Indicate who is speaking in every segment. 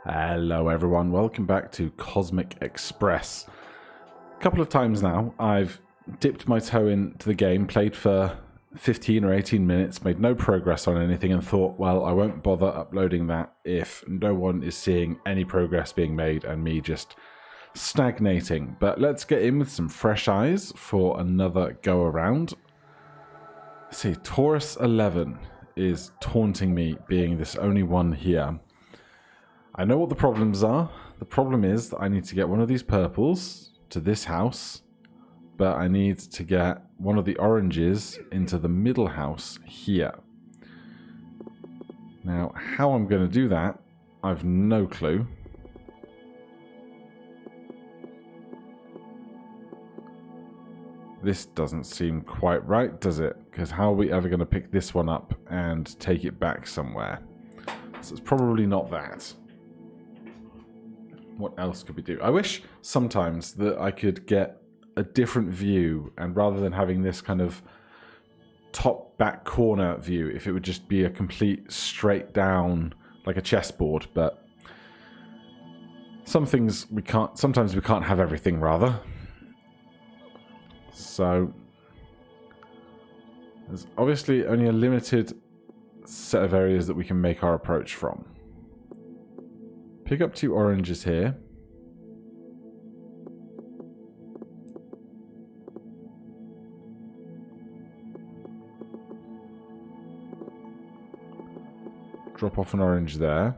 Speaker 1: Hello everyone, welcome back to Cosmic Express. A couple of times now I've dipped my toe into the game, played for 15 or 18 minutes, made no progress on anything and thought, well, I won't bother uploading that if no one is seeing any progress being made and me just stagnating. But let's get in with some fresh eyes for another go around. Let's see, Taurus 11 is taunting me being this only one here. I know what the problems are. The problem is that I need to get one of these purples to this house, but I need to get one of the oranges into the middle house here. Now, how I'm going to do that, I've no clue. This doesn't seem quite right, does it? Because how are we ever going to pick this one up and take it back somewhere? So it's probably not that. What else could we do? I wish sometimes that I could get a different view, and rather than having this kind of top back corner view, if it would just be a complete straight down, like a chessboard. But some things we can't, sometimes we can't have everything, rather. So there's obviously only a limited set of areas that we can make our approach from. Pick up 2 oranges here. Drop off an orange there.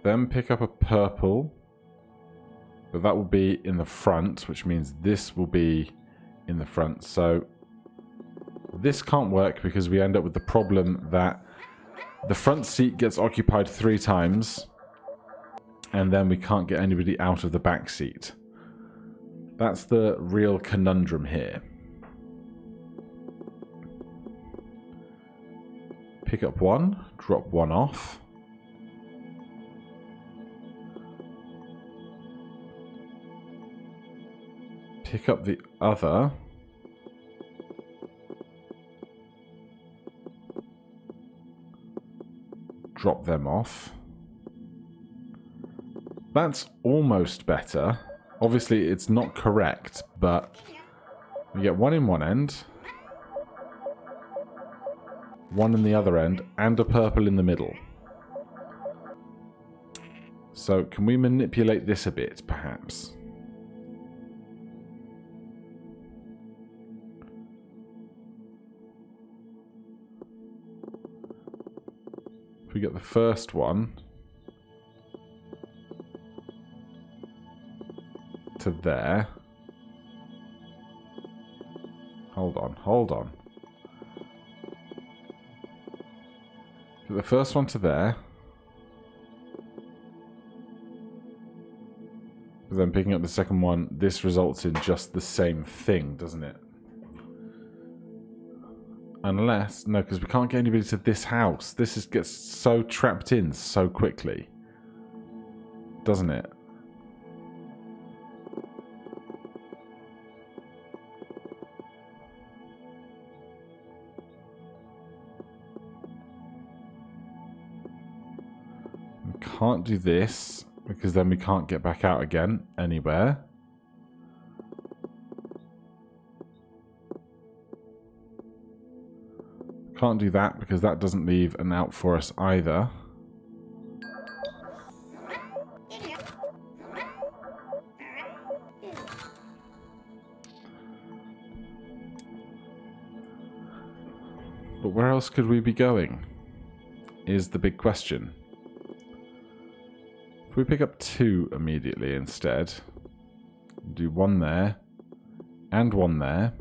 Speaker 1: Then pick up a purple. But that will be in the front, which means this will be in the front. So this can't work because we end up with the problem that the front seat gets occupied 3 times, and then we can't get anybody out of the back seat. That's the real conundrum here. Pick up 1, drop 1 off. Pick up the other. Drop them off. That's almost better. Obviously, it's not correct, but we get 1 in one end, 1 in the other end, and a purple in the middle. So, can we manipulate this a bit, perhaps? If we get the first one to there. Hold on. Get the first one to there. But then picking up the second one, this results in just the same thing, doesn't it? Unless, no, because we can't get anybody to this house. This gets so trapped in so quickly. Doesn't it? We can't do this, because then we can't get back out again anywhere. Can't do that because that doesn't leave an out for us either. But where else could we be going? Is the big question. If we pick up 2 immediately instead, do 1 there and 1 there.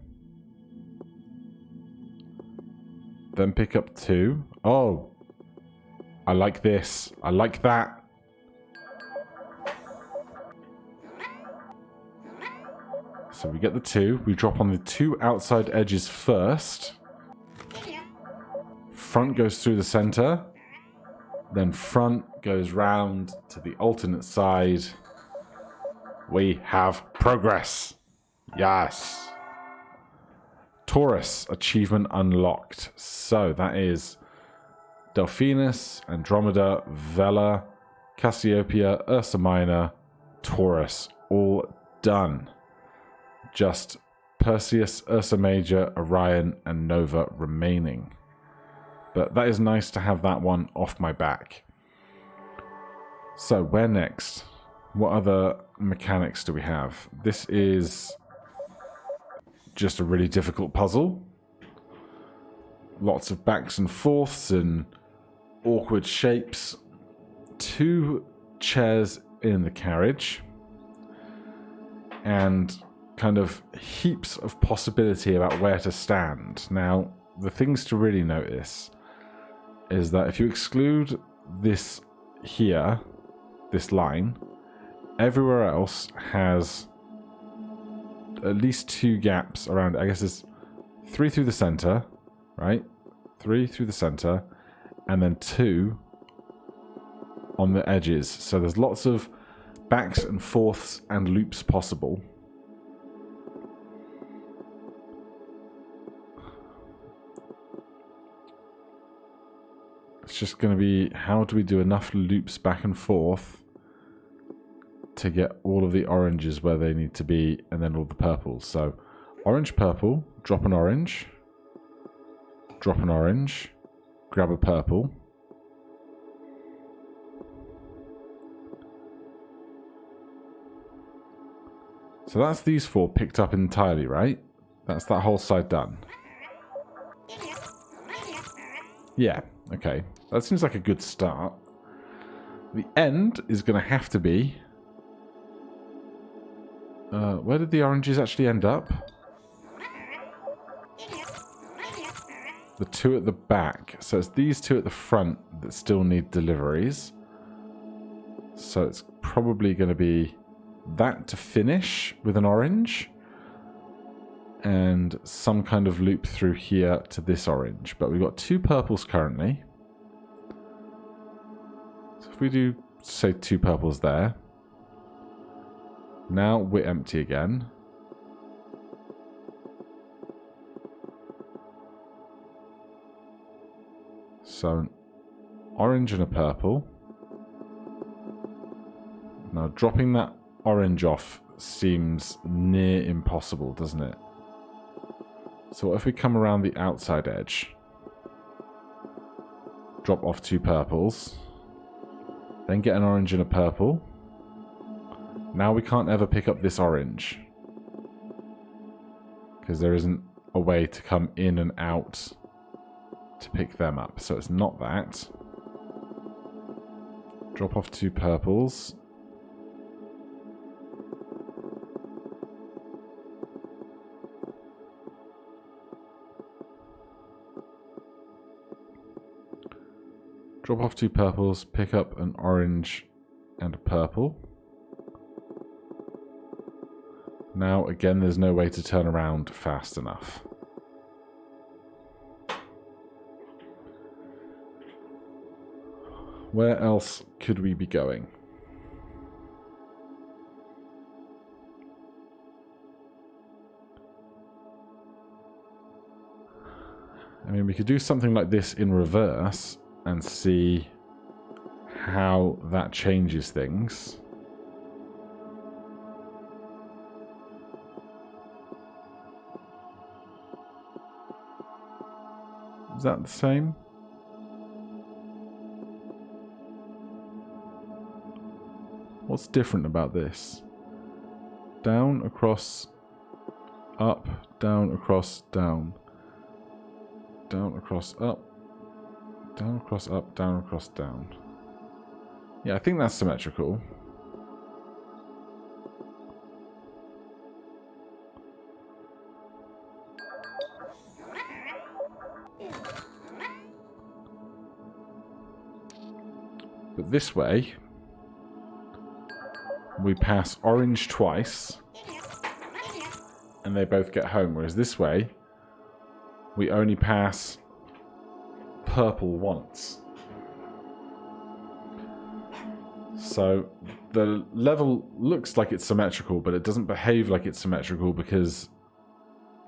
Speaker 1: Then pick up 2. Oh, I like this. I like that. So we get the 2. We drop on the 2 outside edges first. Front goes through the center. Then front goes round to the alternate side. We have progress. Yes. Taurus achievement unlocked. So that is Delphinus, Andromeda, Vela, Cassiopeia, Ursa Minor, Taurus, all done. Just Perseus, Ursa Major, Orion, and Nova remaining. But that is nice to have that one off my back. So, where next? What other mechanics do we have? This is just a really difficult puzzle. Lots of backs and forths and awkward shapes. 2 chairs in the carriage. And kind of heaps of possibility about where to stand. Now, the things to really notice is that if you exclude this here, this line, everywhere else has at least 2 gaps around it. I guess there's 3 through the center, right? 3 through the center, and then 2 on the edges. So there's lots of backs and forths and loops possible. It's just going to be, how do we do enough loops back and forth to get all of the oranges where they need to be, and then all the purples. So orange, purple, drop an orange, grab a purple. So that's these 4 picked up entirely, right? That's that whole side done. Yeah, okay. That seems like a good start. The end is going to have to be... where did the oranges actually end up? The 2 at the back. So it's these 2 at the front that still need deliveries. So it's probably going to be that to finish with an orange. And some kind of loop through here to this orange. But we've got 2 purples currently. So if we do, say, 2 purples there. Now we're empty again. So an orange and a purple. Now dropping that orange off seems near impossible, doesn't it? So what if we come around the outside edge? Drop off 2 purples. Then get an orange and a purple. Now we can't ever pick up this orange. Because there isn't a way to come in and out to pick them up. So it's not that. Drop off 2 purples. Drop off 2 purples, pick up an orange and a purple. Now, again, there's no way to turn around fast enough. Where else could we be going? I mean, we could do something like this in reverse and see how that changes things. Is that the same? What's different about this? Down, across, up, down, across, down. Down, across, up. Down, across, up, down, across, down. Yeah, I think that's symmetrical. But this way, we pass orange twice, and they both get home. Whereas this way, we only pass purple once. So the level looks like it's symmetrical, but it doesn't behave like it's symmetrical because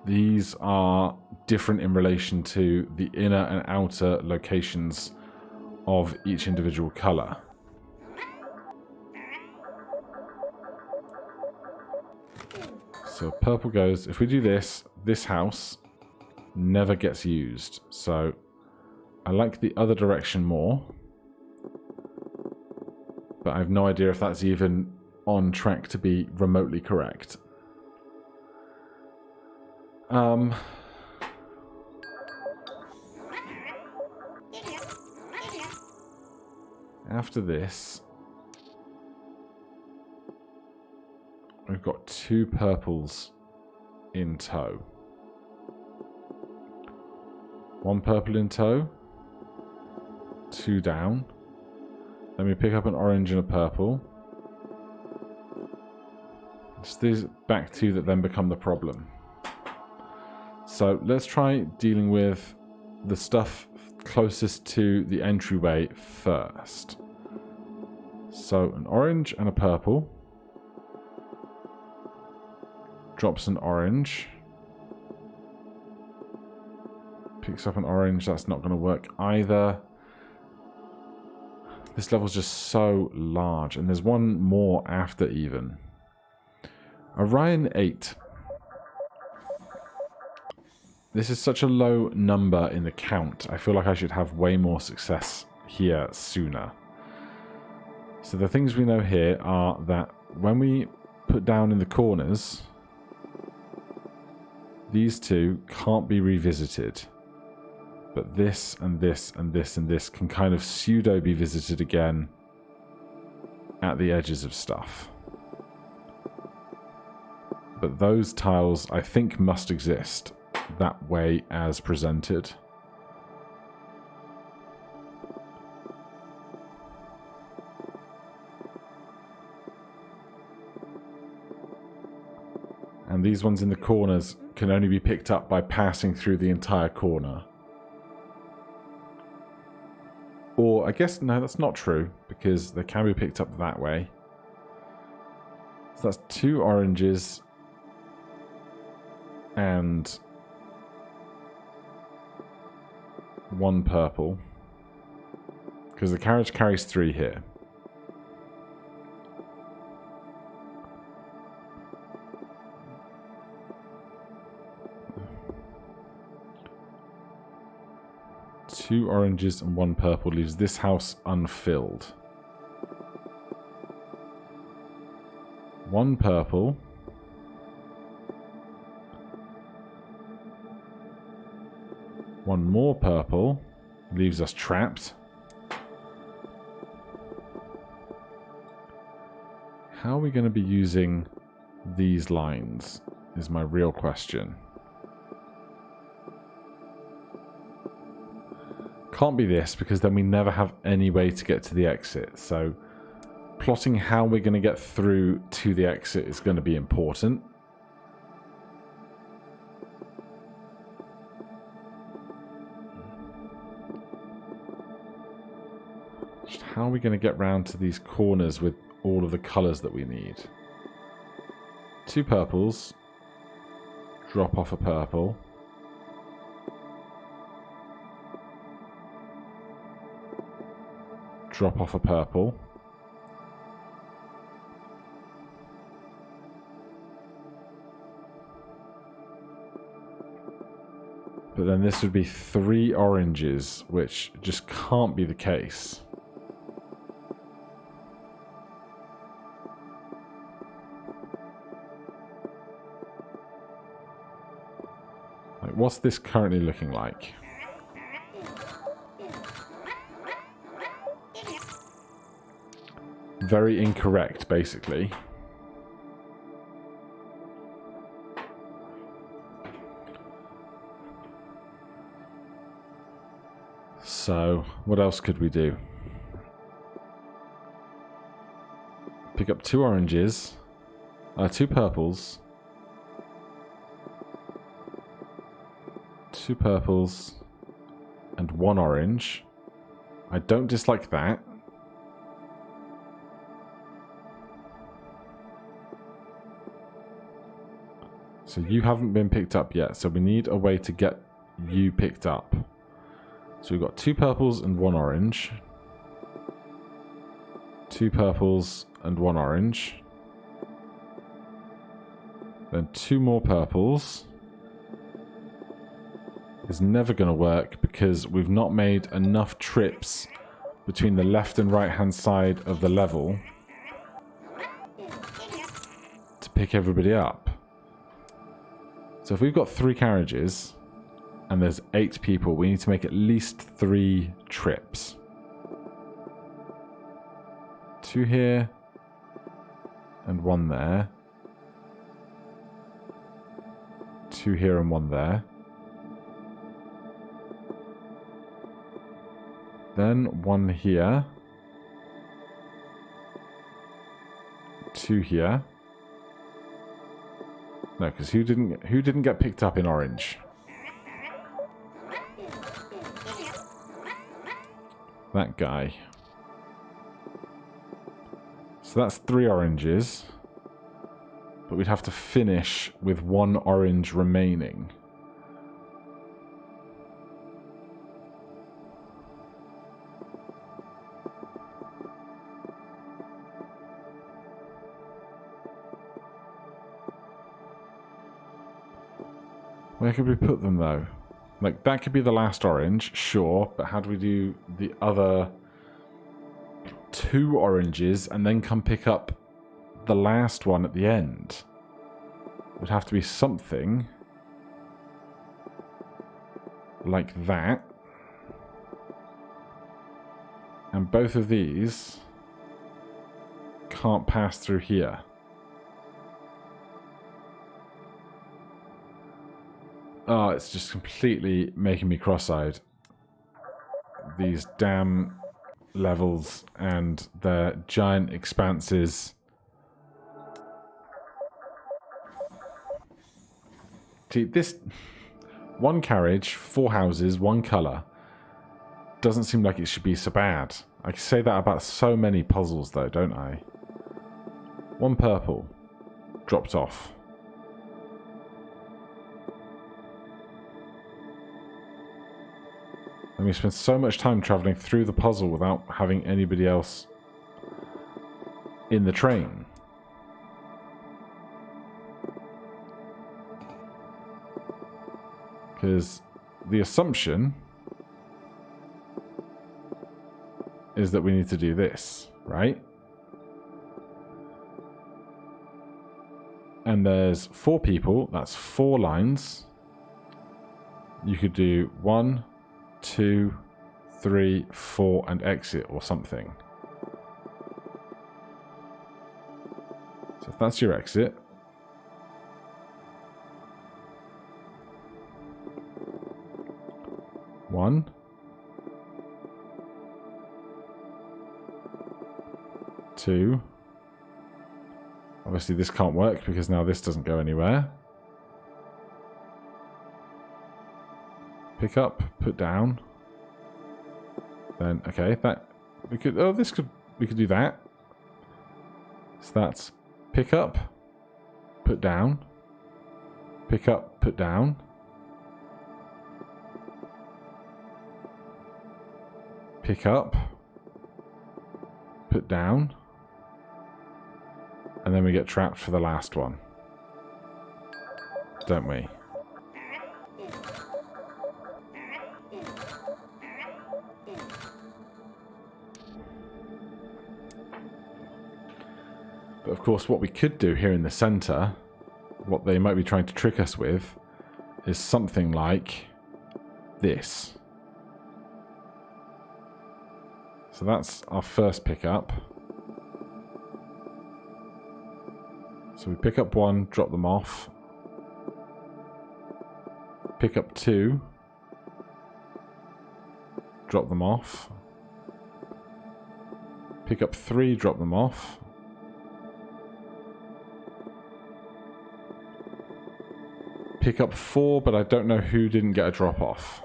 Speaker 1: these are different in relation to the inner and outer locations of each individual colour. So purple goes, if we do this, this house never gets used. So I like the other direction more. But I have no idea if that's even on track to be remotely correct. After this, we've got 2 purples in tow. 1 purple in tow, 2 down. Then we pick up an orange and a purple. It's these back 2 that then become the problem. So let's try dealing with the stuff closest to the entryway first. So an orange and a purple. Drops an orange. Picks up an orange. That's not going to work either. This level's just so large. And there's one more after even. Orion 8. This is such a low number in the count. I feel like I should have way more success here sooner. So the things we know here are that when we put down in the corners, these 2 can't be revisited. But this and this and this and this can kind of pseudo be visited again at the edges of stuff. But those tiles, I think, must exist that way as presented. And these ones in the corners can only be picked up by passing through the entire corner. Or, I guess, no, that's not true, because they can be picked up that way. So that's 2 oranges and 1 purple. Because the carriage carries 3 here. Two oranges and 1 purple leaves this house unfilled. 1 purple. One more purple leaves us trapped. How are we going to be using these lines is my real question. Can't be this, because then we never have any way to get to the exit. So plotting how we're going to get through to the exit is going to be important. Just how are we going to get round to these corners with all of the colours that we need? 2 purples. Drop off a purple. Drop off a purple. But then this would be 3 oranges, which just can't be the case. Like, what's this currently looking like? Very incorrect, basically. So, what else could we do? Pick up 2 oranges, 2 purples, 2 purples, and 1 orange. I don't dislike that. So you haven't been picked up yet, so we need a way to get you picked up. So we've got 2 purples and 1 orange. 2 purples and 1 orange. Then 2 more purples. Is never going to work because we've not made enough trips between the left and right hand side of the level to pick everybody up. So if we've got 3 carriages and there's 8 people, we need to make at least 3 trips. 2 here and 1 there. 2 here and 1 there. Then 1 here. 2 here. No, because who didn't get picked up in orange? That guy. So that's 3 oranges. But we'd have to finish with 1 orange remaining. Where could we put them, though? Like, that could be the last orange, sure, but how do we do the other 2 oranges and then come pick up the last one at the end? It would have to be something like that. And both of these can't pass through here. Oh, it's just completely making me cross-eyed. These damn levels and their giant expanses. See, this 1 carriage, 4 houses, 1 colour doesn't seem like it should be so bad. I can say that about so many puzzles though, don't I? 1 purple dropped off. And we spent so much time travelling through the puzzle without having anybody else in the train. Because the assumption is that we need to do this, right? And there's 4 people, that's 4 lines. You could do 1, 2, 3, 4, and exit or something. So if that's your exit, one, two. Obviously this can't work because now this doesn't go anywhere. Pick up, put down. Then okay, that we could we could do that. So that's pick up, put down. Pick up, put down. Pick up, put down. And then we get trapped for the last one. Don't we? But of course what we could do here in the center, what they might be trying to trick us with, is something like this. So that's our first pickup. So we pick up 1, drop them off. Pick up 2. Drop them off. Pick up 3, drop them off. Pick up 4, but I don't know who didn't get a drop off.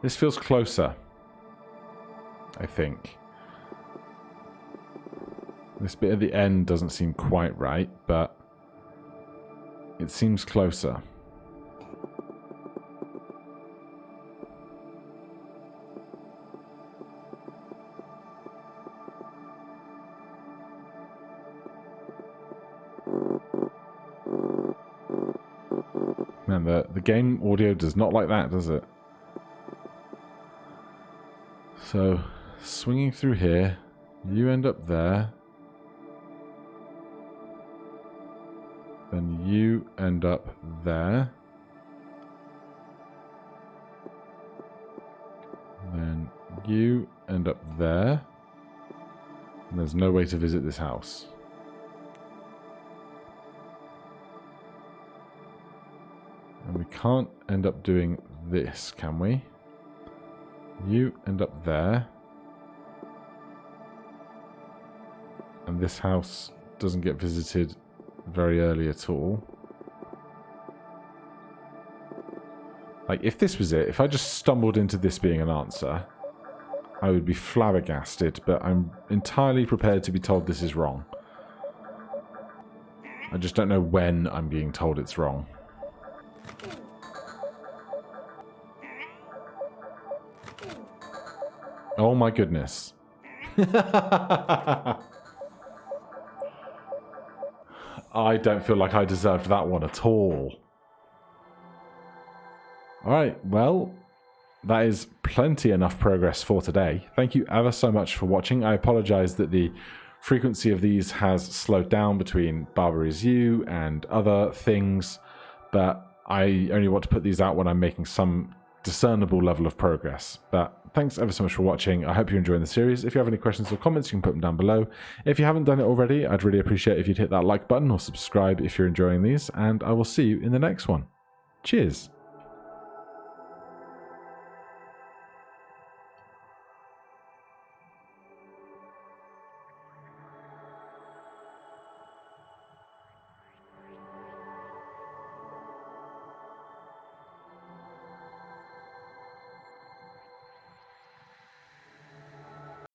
Speaker 1: This feels closer, I think. This bit at the end doesn't seem quite right, but it seems closer. Man, the game audio does not like that, does it? So, swinging through here, you end up there. Then you end up there. Then you end up there. And there's no way to visit this house. And we can't end up doing this, can we? You end up there. And this house doesn't get visited very early at all. Like, if this was it, if I just stumbled into this being an answer, I would be flabbergasted, but I'm entirely prepared to be told this is wrong. I just don't know when I'm being told it's wrong. Oh my goodness. I don't feel like I deserved that one at all. Alright, well, that is plenty enough progress for today. Thank you ever so much for watching. I apologise that the frequency of these has slowed down between Barbary Is You and other things, but I only want to put these out when I'm making some discernible level of progress. But thanks ever so much for watching. I hope you're enjoying the series. If you have any questions or comments, you can put them down below. If you haven't done it already, I'd really appreciate if you'd hit that like button or subscribe if you're enjoying these, and I will see you in the next one. Cheers!